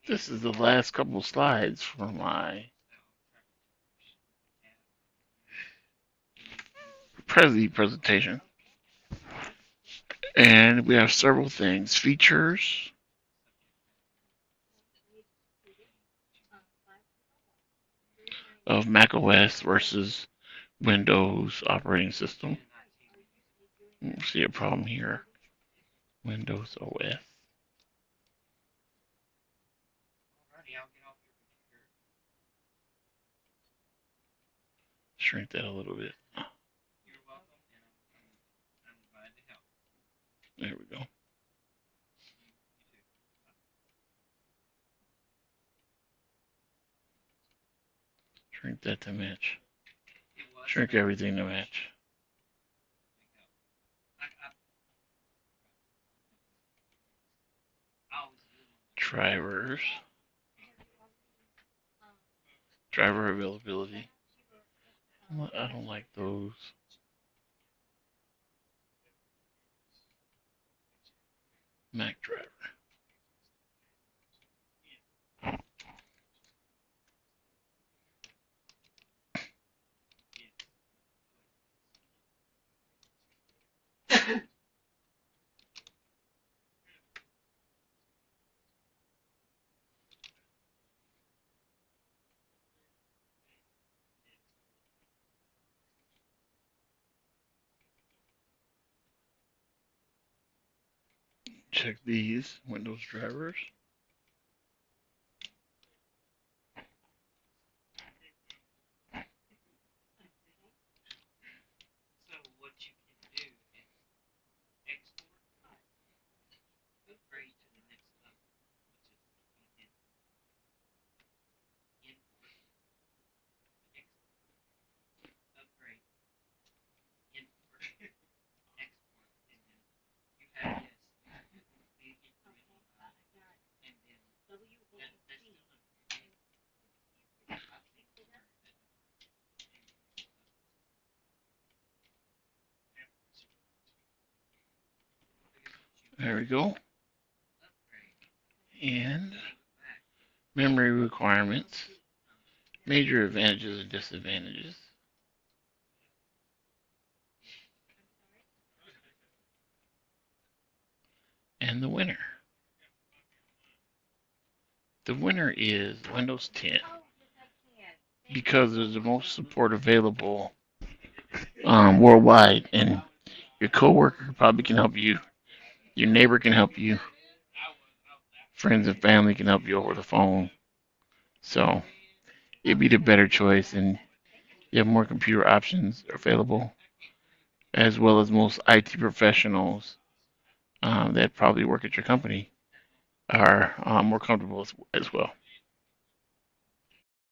This is the last couple slides for my Prezi presentation. And we have several things. Features of macOS versus Windows operating system. See a problem here. Windows OS. Shrink that a little bit. There we go. Shrink that to match. Shrink everything to match. Drivers. Driver availability. I don't like those. Mac driver. Check these Windows drivers. There we go. And memory requirements, major advantages and disadvantages. And the winner. The winner is Windows 10 because it's the most support available worldwide, and your coworker probably can help you, your neighbor can help you, friends and family can help you over the phone. So it'd be the better choice, and you have more computer options available, as well as most IT professionals that probably work at your company are more comfortable as well.